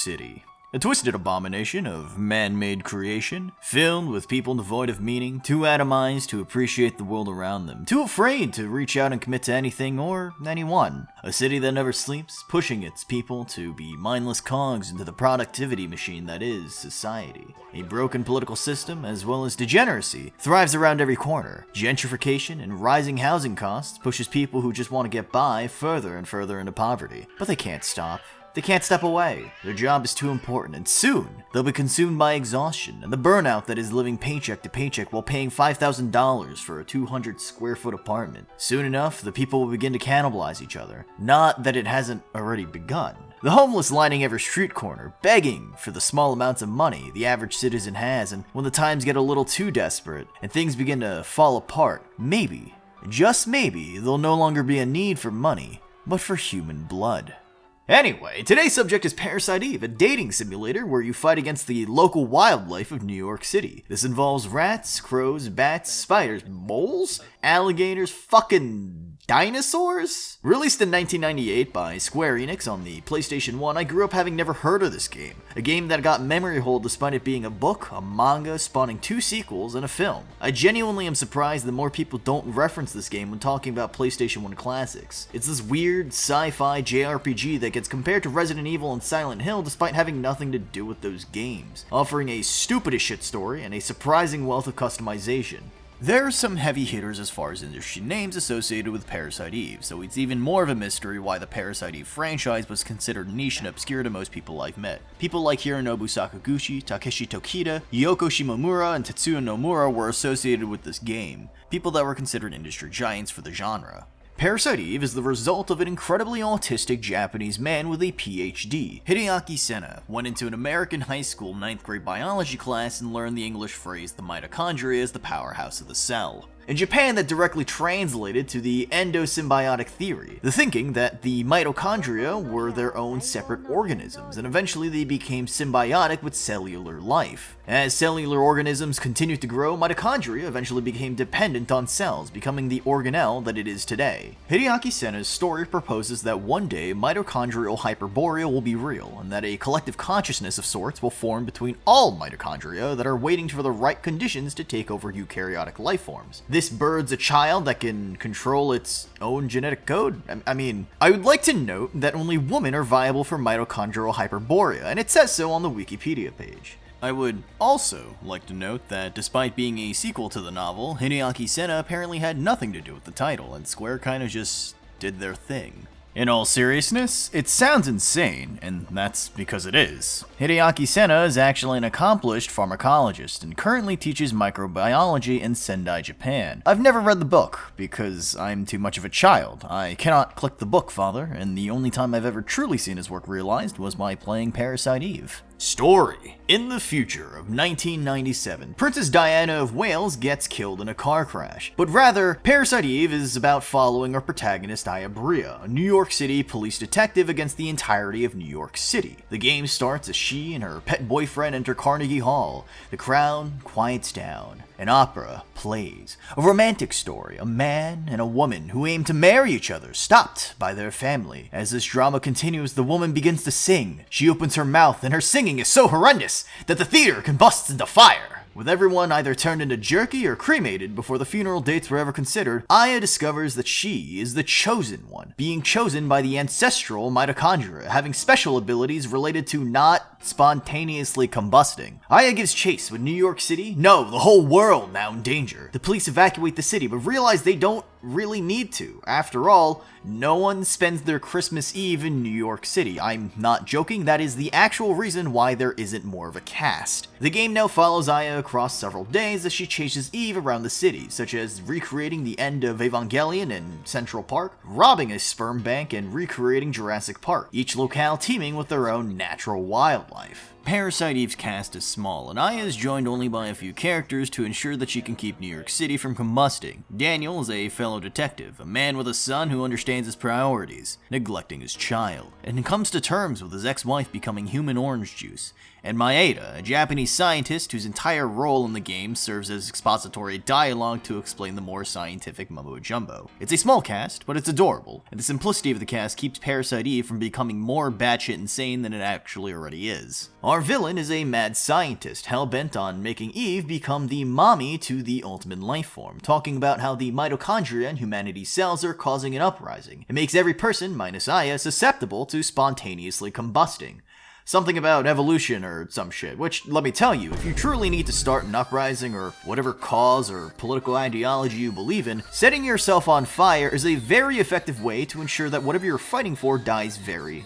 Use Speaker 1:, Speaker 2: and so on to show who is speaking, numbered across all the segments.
Speaker 1: City. A twisted abomination of man-made creation, filled with people devoid of meaning, too atomized to appreciate the world around them, too afraid to reach out and commit to anything or anyone. A city that never sleeps, pushing its people to be mindless cogs into the productivity machine that is society. A broken political system, as well as degeneracy, thrives around every corner. Gentrification and rising housing costs pushes people who just want to get by further and further into poverty. But they can't stop. They can't step away. Their job is too important, and soon they'll be consumed by exhaustion and the burnout that is living paycheck to paycheck while paying $5,000 for a 200 square foot apartment. Soon enough, the people will begin to cannibalize each other. Not that it hasn't already begun. The homeless lining every street corner, begging for the small amounts of money the average citizen has, and when the times get a little too desperate and things begin to fall apart, maybe, just maybe, there'll no longer be a need for money, but for human blood. Anyway, today's subject is Parasite Eve, a dating simulator where you fight against the local wildlife of New York City. This involves rats, crows, bats, spiders, moles, alligators, fucking dinosaurs? Released in 1998 by Square Enix on the PlayStation 1, I grew up having never heard of this game. A game that got memory hold despite it being a book, a manga, spawning 2 sequels, and a film. I genuinely am surprised that more people don't reference this game when talking about PlayStation 1 classics. It's this weird sci-fi JRPG that gets compared to Resident Evil and Silent Hill despite having nothing to do with those games, offering a stupid as shit story and a surprising wealth of customization. There are some heavy hitters as far as industry names associated with Parasite Eve, so it's even more of a mystery why the Parasite Eve franchise was considered niche and obscure to most people I've met. People like Hironobu Sakaguchi, Takeshi Tokita, Yoko Shimomura, and Tetsuya Nomura were associated with this game, people that were considered industry giants for the genre. Parasite Eve is the result of an incredibly autistic Japanese man with a PhD. Hideaki Sena went into an American high school 9th grade biology class and learned the English phrase the mitochondria is the powerhouse of the cell. In Japan, that directly translated to the endosymbiotic theory, the thinking that the mitochondria were their own separate organisms, and eventually they became symbiotic with cellular life. As cellular organisms continued to grow, mitochondria eventually became dependent on cells, becoming the organelle that it is today. Hideaki Sena's story proposes that one day mitochondrial hyperborea will be real, and that a collective consciousness of sorts will form between all mitochondria that are waiting for the right conditions to take over eukaryotic life forms. This birds a child that can control its own genetic code? I would like to note that only women are viable for mitochondrial hyperborea, and it says so on the Wikipedia page. I would also like to note that despite being a sequel to the novel, Hideaki Sena apparently had nothing to do with the title, and Square kinda just did their thing. In all seriousness, it sounds insane, and that's because it is. Hideaki Sena is actually an accomplished pharmacologist and currently teaches microbiology in Sendai, Japan. I've never read the book, because I'm too much of a child. I cannot click the book, father, and the only time I've ever truly seen his work realized was by playing Parasite Eve. Story. In the future of 1997, Princess Diana of Wales gets killed in a car crash. But rather, Parasite Eve is about following our protagonist Aya Bria, a New York City police detective against the entirety of New York City. The game starts as she and her pet boyfriend enter Carnegie Hall. The crowd quiets down. An opera plays. A romantic story, a man and a woman who aim to marry each other, stopped by their family. As this drama continues, the woman begins to sing. She opens her mouth and her singing is so horrendous that the theater combusts into fire. With everyone either turned into jerky or cremated before the funeral dates were ever considered, Aya discovers that she is the chosen one, being chosen by the ancestral mitochondria, having special abilities related to not spontaneously combusting. Aya gives chase with New York City, no, the whole world now in danger. The police evacuate the city, but realize they don't really need to. After all, no one spends their Christmas Eve in New York City. I'm not joking, that is the actual reason why there isn't more of a cast. The game now follows Aya across several days as she chases Eve around the city, such as recreating the end of Evangelion in Central Park, robbing a sperm bank, and recreating Jurassic Park, each locale teeming with their own natural wildlife. Parasite Eve's cast is small, and Aya is joined only by a few characters to ensure that she can keep New York City from combusting. Daniel is a fellow detective, a man with a son who understands his priorities, neglecting his child, and comes to terms with his ex-wife becoming human orange juice. and Maeda, a Japanese scientist whose entire role in the game serves as expository dialogue to explain the more scientific mumbo-jumbo. It's a small cast, but it's adorable, and the simplicity of the cast keeps Parasite Eve from becoming more batshit insane than it actually already is. Our villain is a mad scientist, hell-bent on making Eve become the mommy to the ultimate life form, talking about how the mitochondria in humanity's cells are causing an uprising. It makes every person, minus Aya, susceptible to spontaneously combusting. Something about evolution or some shit, which, let me tell you, if you truly need to start an uprising or whatever cause or political ideology you believe in, setting yourself on fire is a very effective way to ensure that whatever you're fighting for dies very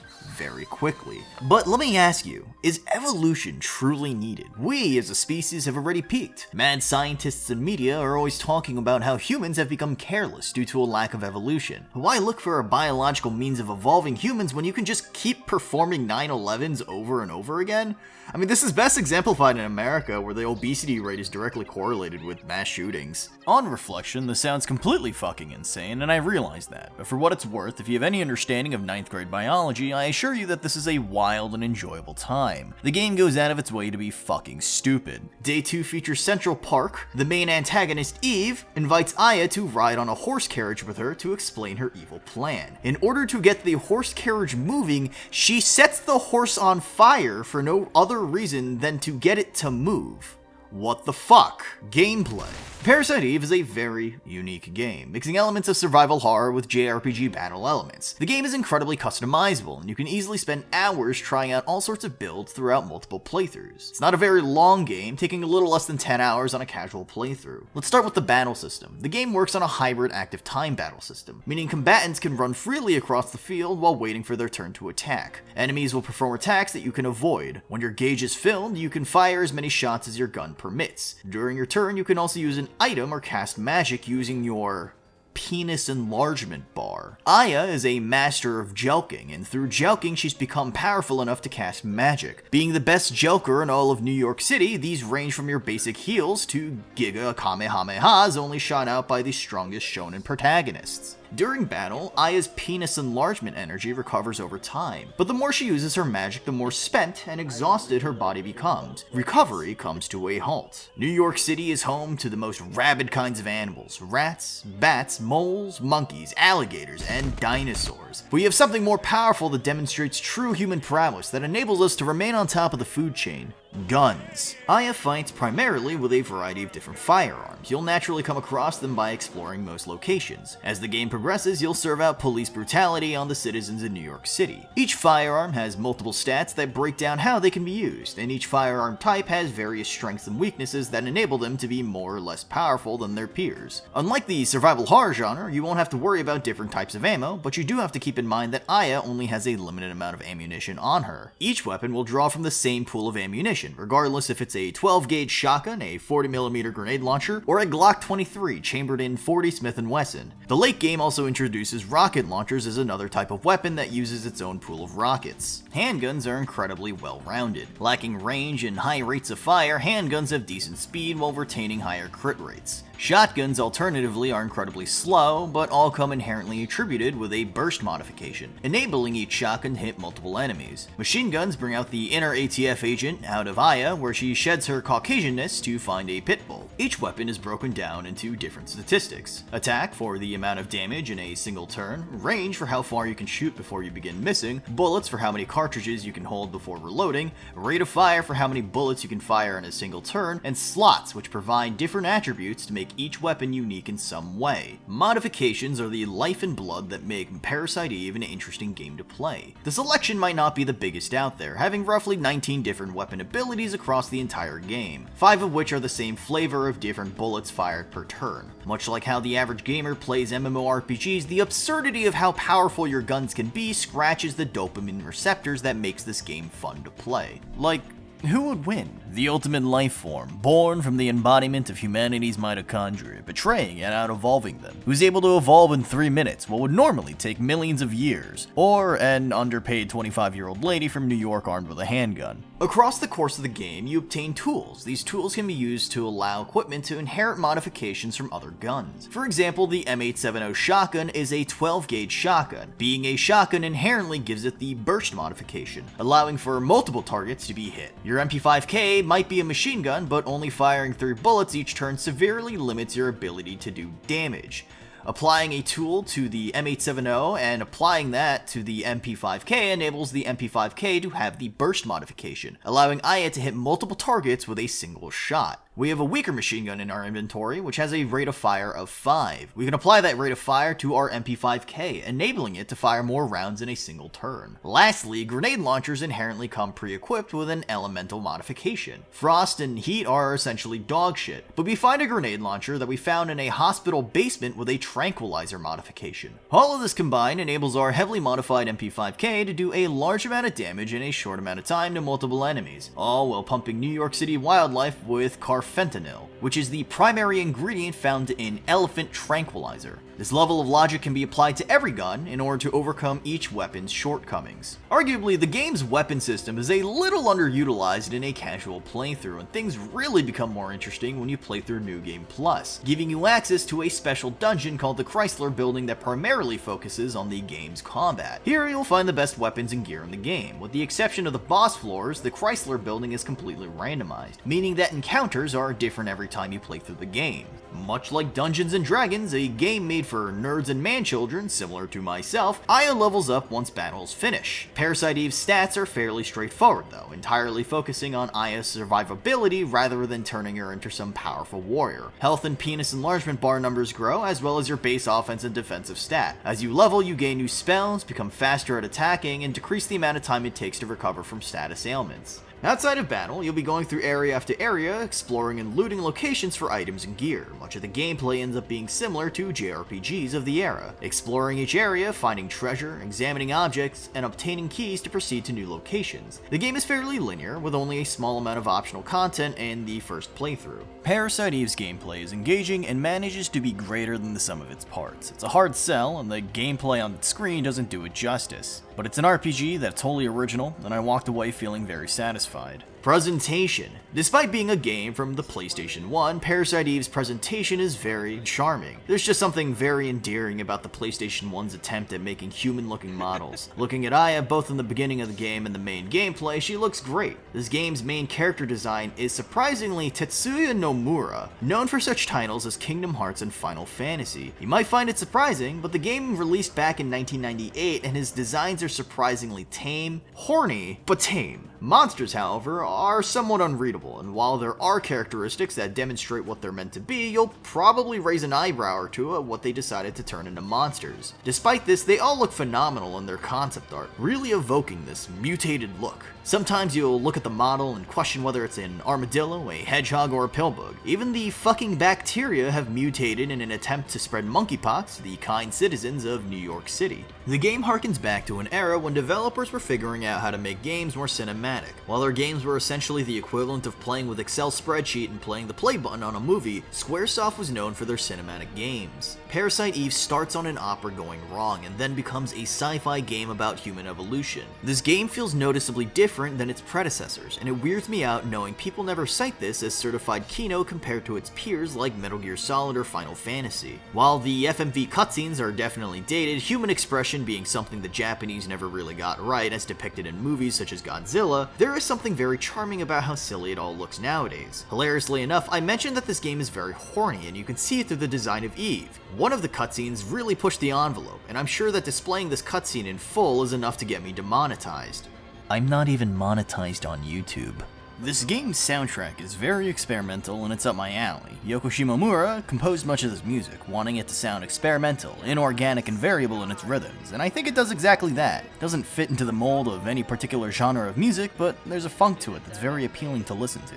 Speaker 1: quickly. But let me ask you, is evolution truly needed? We as a species have already peaked. Mad scientists and media are always talking about how humans have become careless due to a lack of evolution. Why look for a biological means of evolving humans when you can just keep performing 9/11s over and over again? I mean, this is best exemplified in America, where the obesity rate is directly correlated with mass shootings. On reflection, this sounds completely fucking insane, and I realize that. But for what it's worth, if you have any understanding of 9th grade biology, I assure you that this is a wild and enjoyable time. The game goes out of its way to be fucking stupid. Day 2 features Central Park. The main antagonist, Eve, invites Aya to ride on a horse carriage with her to explain her evil plan. In order to get the horse carriage moving, she sets the horse on fire for no other reason than to get it to move. What the fuck? Gameplay. Parasite Eve is a very unique game, mixing elements of survival horror with JRPG battle elements. The game is incredibly customizable, and you can easily spend hours trying out all sorts of builds throughout multiple playthroughs. It's not a very long game, taking a little less than 10 hours on a casual playthrough. Let's start with the battle system. The game works on a hybrid active time battle system, meaning combatants can run freely across the field while waiting for their turn to attack. Enemies will perform attacks that you can avoid. When your gauge is filled, you can fire as many shots as your gun permits. During your turn, you can also use an item or cast magic using your penis enlargement bar. Aya is a master of jelking, and through jelking she's become powerful enough to cast magic. Being the best jelker in all of New York City, these range from your basic heals to Giga Kamehamehas only shot out by the strongest shonen protagonists. During battle, Aya's penis enlargement energy recovers over time, but the more she uses her magic, the more spent and exhausted her body becomes. Recovery comes to a halt. New York City is home to the most rabid kinds of animals: rats, bats, moles, monkeys, alligators, and dinosaurs. We have something more powerful that demonstrates true human prowess that enables us to remain on top of the food chain: guns. Aya fights primarily with a variety of different firearms. You'll naturally come across them by exploring most locations. As the game progresses, you'll serve out police brutality on the citizens in New York City. Each firearm has multiple stats that break down how they can be used, and each firearm type has various strengths and weaknesses that enable them to be more or less powerful than their peers. Unlike the survival horror genre, you won't have to worry about different types of ammo, but you do have to keep in mind that Aya only has a limited amount of ammunition on her. Each weapon will draw from the same pool of ammunition, regardless if it's a 12-gauge shotgun, a 40mm grenade launcher, or a Glock 23 chambered in 40 Smith & Wesson. The late game also introduces rocket launchers as another type of weapon that uses its own pool of rockets. Handguns are incredibly well-rounded. Lacking range and high rates of fire, handguns have decent speed while retaining higher crit rates. Shotguns, alternatively, are incredibly slow, but all come inherently attributed with a burst modification, enabling each shotgun to hit multiple enemies. Machine guns bring out the inner ATF agent out of Aya, where she sheds her Caucasianness to find a pit bull. Each weapon is broken down into different statistics: attack for the amount of damage in a single turn, range for how far you can shoot before you begin missing, bullets for how many cartridges you can hold before reloading, rate of fire for how many bullets you can fire in a single turn, and slots, which provide different attributes to make each weapon unique in some way. Modifications are the life and blood that make Parasite Eve an interesting game to play. The selection might not be the biggest out there, having roughly 19 different weapon abilities across the entire game, 5 of which are the same flavor of different bullets fired per turn. Much like how the average gamer plays MMORPGs, the absurdity of how powerful your guns can be scratches the dopamine receptors that makes this game fun to play. Like, who would win? the ultimate life form, born from the embodiment of humanity's mitochondria, betraying and out-evolving them, who's able to evolve in 3 minutes what would normally take millions of years, or an underpaid 25-year-old lady from New York armed with a handgun. Across the course of the game, you obtain tools. These tools can be used to allow equipment to inherit modifications from other guns. For example, the M870 shotgun is a 12-gauge shotgun. Being a shotgun inherently gives it the burst modification, allowing for multiple targets to be hit. Your MP5K might be a machine gun, but only firing 3 bullets each turn severely limits your ability to do damage. Applying a tool to the M870 and applying that to the MP5K enables the MP5K to have the burst modification, allowing Aya to hit multiple targets with a single shot. We have a weaker machine gun in our inventory, which has a rate of fire of 5. We can apply that rate of fire to our MP5K, enabling it to fire more rounds in a single turn. Lastly, grenade launchers inherently come pre-equipped with an elemental modification. Frost and heat are essentially dog shit, but we find a grenade launcher that we found in a hospital basement with a tranquilizer modification. All of this combined enables our heavily modified MP5K to do a large amount of damage in a short amount of time to multiple enemies, all while pumping New York City wildlife with fentanyl, which is the primary ingredient found in elephant tranquilizer. This level of logic can be applied to every gun in order to overcome each weapon's shortcomings. Arguably, the game's weapon system is a little underutilized in a casual playthrough, and things really become more interesting when you play through New Game Plus, giving you access to a special dungeon called the Chrysler Building that primarily focuses on the game's combat. Here you'll find the best weapons and gear in the game. With the exception of the boss floors, the Chrysler Building is completely randomized, meaning that encounters are different every time you play through the game. Much like Dungeons & Dragons, a game made for nerds and man-children, similar to myself, Aya levels up once battles finish. Parasite Eve's stats are fairly straightforward though, entirely focusing on Aya's survivability rather than turning her into some powerful warrior. Health and penis enlargement bar numbers grow, as well as your base offense and defensive stat. As you level, you gain new spells, become faster at attacking, and decrease the amount of time it takes to recover from status ailments. Outside of battle, you'll be going through area after area, exploring and looting locations for items and gear. Much of the gameplay ends up being similar to JRPGs of the era, exploring each area, finding treasure, examining objects, and obtaining keys to proceed to new locations. The game is fairly linear, with only a small amount of optional content in the first playthrough. Parasite Eve's gameplay is engaging and manages to be greater than the sum of its parts. It's a hard sell, and the gameplay on the screen doesn't do it justice. But it's an RPG that's wholly original, and I walked away feeling very satisfied. Presentation. Despite being a game from the PlayStation 1, Parasite Eve's presentation is very charming. There's just something very endearing about the PlayStation 1's attempt at making human-looking models. Looking at Aya, both in the beginning of the game and the main gameplay, she looks great. This game's main character design is surprisingly Tetsuya Nomura, known for such titles as Kingdom Hearts and Final Fantasy. You might find it surprising, but the game released back in 1998 and his designs are surprisingly tame, horny, but tame. Monsters, however, are somewhat unreadable, and while there are characteristics that demonstrate what they're meant to be, you'll probably raise an eyebrow or two at what they decided to turn into monsters. Despite this, they all look phenomenal in their concept art, really evoking this mutated look. Sometimes you'll look at the model and question whether it's an armadillo, a hedgehog, or a pillbug. Even the fucking bacteria have mutated in an attempt to spread monkeypox to the kind citizens of New York City. The game harkens back to an era when developers were figuring out how to make games more cinematic. While their games were essentially the equivalent of playing with Excel spreadsheet and playing the play button on a movie, Squaresoft was known for their cinematic games. Parasite Eve starts on an opera going wrong and then becomes a sci-fi game about human evolution. This game feels noticeably different than its predecessors, and it weirds me out knowing people never cite this as certified Kino compared to its peers like Metal Gear Solid or Final Fantasy. While the FMV cutscenes are definitely dated, human expression being something the Japanese never really got right as depicted in movies such as Godzilla, there is something very charming about how silly it all looks nowadays. Hilariously enough, I mentioned that this game is very horny, and you can see it through the design of Eve. One of the cutscenes really pushed the envelope, and I'm sure that displaying this cutscene in full is enough to get me demonetized. I'm not even monetized on YouTube. This game's soundtrack is very experimental and it's up my alley. Yoko Shimomura composed much of this music, wanting it to sound experimental, inorganic, and variable in its rhythms, and I think it does exactly that. It doesn't fit into the mold of any particular genre of music, but there's a funk to it that's very appealing to listen to.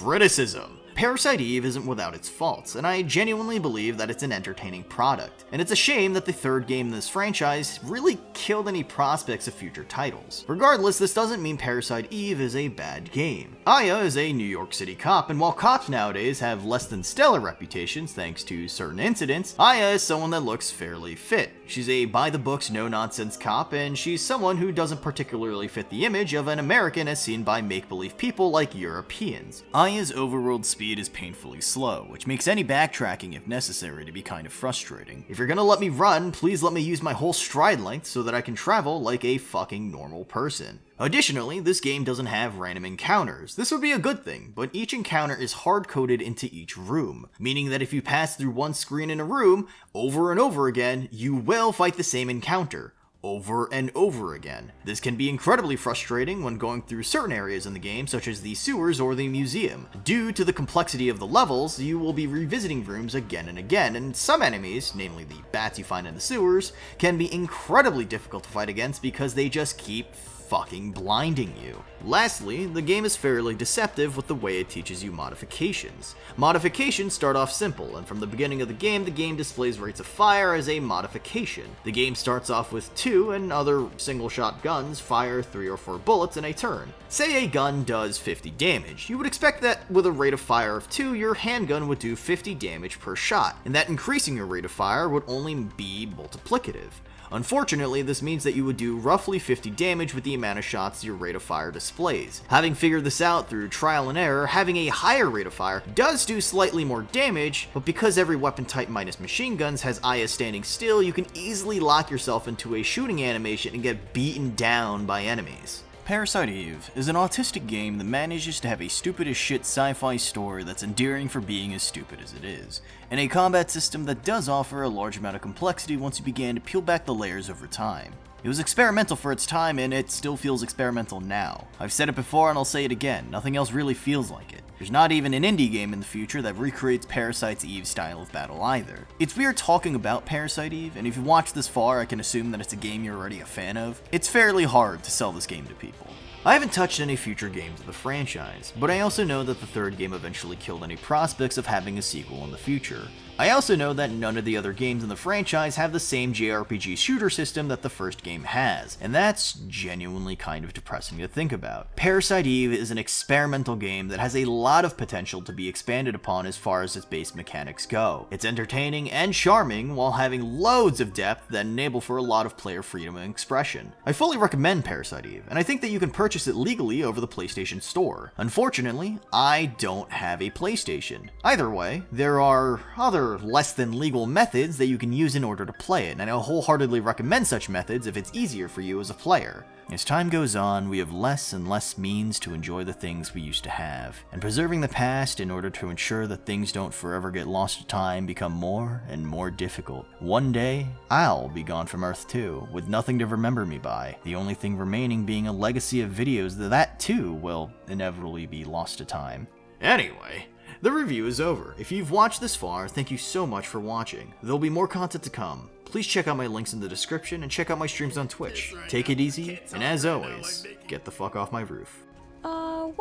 Speaker 1: Criticism. Parasite Eve isn't without its faults, and I genuinely believe that it's an entertaining product. And it's a shame that the third game in this franchise really killed any prospects of future titles. Regardless, this doesn't mean Parasite Eve is a bad game. Aya is a New York City cop, and while cops nowadays have less than stellar reputations thanks to certain incidents, Aya is someone that looks fairly fit. She's a by-the-books, no-nonsense cop, and she's someone who doesn't particularly fit the image of an American as seen by make-believe people like Europeans. Aya's overworld speed is painfully slow, which makes any backtracking if necessary to be kind of frustrating. If you're gonna let me run, please let me use my whole stride length so that I can travel like a fucking normal person. Additionally, this game doesn't have random encounters. This would be a good thing, but each encounter is hard-coded into each room, meaning that if you pass through one screen in a room over and over again, you will fight the same encounter over and over again. This can be incredibly frustrating when going through certain areas in the game, such as the sewers or the museum. Due to the complexity of the levels, you will be revisiting rooms again and again, and some enemies, namely the bats you find in the sewers, can be incredibly difficult to fight against because they just keep fucking blinding you. Lastly, the game is fairly deceptive with the way it teaches you modifications. Modifications start off simple, and from the beginning of the game displays rates of fire as a modification. The game starts off with 2 and other single-shot guns fire 3 or 4 bullets in a turn. Say a gun does 50 damage. You would expect that with a rate of fire of 2, your handgun would do 50 damage per shot, and that increasing your rate of fire would only be multiplicative. Unfortunately, this means that you would do roughly 50 damage with the amount of shots your rate of fire displays. Having figured this out through trial and error, having a higher rate of fire does do slightly more damage, but because every weapon type minus machine guns has Aya standing still, you can easily lock yourself into a shooting animation and get beaten down by enemies. Parasite Eve is an autistic game that manages to have a stupid as shit sci-fi story that's endearing for being as stupid as it is, and a combat system that does offer a large amount of complexity once you began to peel back the layers over time. It was experimental for its time, and it still feels experimental now. I've said it before and I'll say it again, nothing else really feels like it. There's not even an indie game in the future that recreates Parasite Eve's style of battle either. It's weird talking about Parasite Eve, and if you've watched this far, I can assume that it's a game you're already a fan of. It's fairly hard to sell this game to people. I haven't touched any future games of the franchise, but I also know that the third game eventually killed any prospects of having a sequel in the future. I also know that none of the other games in the franchise have the same JRPG shooter system that the first game has, and that's genuinely kind of depressing to think about. Parasite Eve is an experimental game that has a lot of potential to be expanded upon as far as its base mechanics go. It's entertaining and charming while having loads of depth that enable for a lot of player freedom and expression. I fully recommend Parasite Eve, and I think that you can purchase it legally over the PlayStation Store. Unfortunately, I don't have a PlayStation. Either way, there are other less than legal methods that you can use in order to play it, and I wholeheartedly recommend such methods if it's easier for you as a player. As time goes on, we have less and less means to enjoy the things we used to have, and preserving the past in order to ensure that things don't forever get lost to time become more and more difficult. One day, I'll be gone from Earth too, with nothing to remember me by, the only thing remaining being a legacy of videos that too will inevitably be lost to time. Anyway, the review is over. If you've watched this far, thank you so much for watching. There'll be more content to come. Please check out my links in the description and check out my streams on Twitch. Take it easy, and as always, get the fuck off my roof.
Speaker 2: Woo!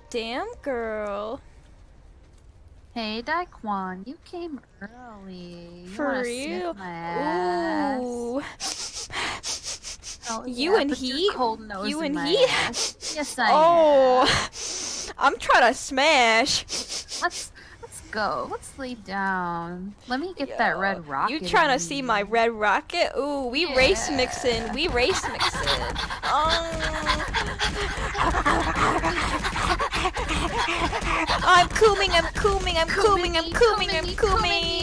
Speaker 2: Damn, girl.
Speaker 3: Hey, Daquan, you came early. You
Speaker 2: For
Speaker 3: wanna
Speaker 2: real?
Speaker 3: sniff my ass?
Speaker 2: Ooh.
Speaker 3: Oh,
Speaker 2: You
Speaker 3: yeah,
Speaker 2: and
Speaker 3: put your
Speaker 2: he?
Speaker 3: cold nose
Speaker 2: You
Speaker 3: in
Speaker 2: and
Speaker 3: my
Speaker 2: he?
Speaker 3: ass. Yes, I
Speaker 2: Oh, I'm trying to smash.
Speaker 3: am. Let's go. Let's lay down. Let me get that red rocket.
Speaker 2: You trying to
Speaker 3: in
Speaker 2: see
Speaker 3: me.
Speaker 2: my red rocket? Ooh, we race mixing. We race mixing. I'm cooming. I'm cooming. I'm cooming. I'm cooming. I'm cooming.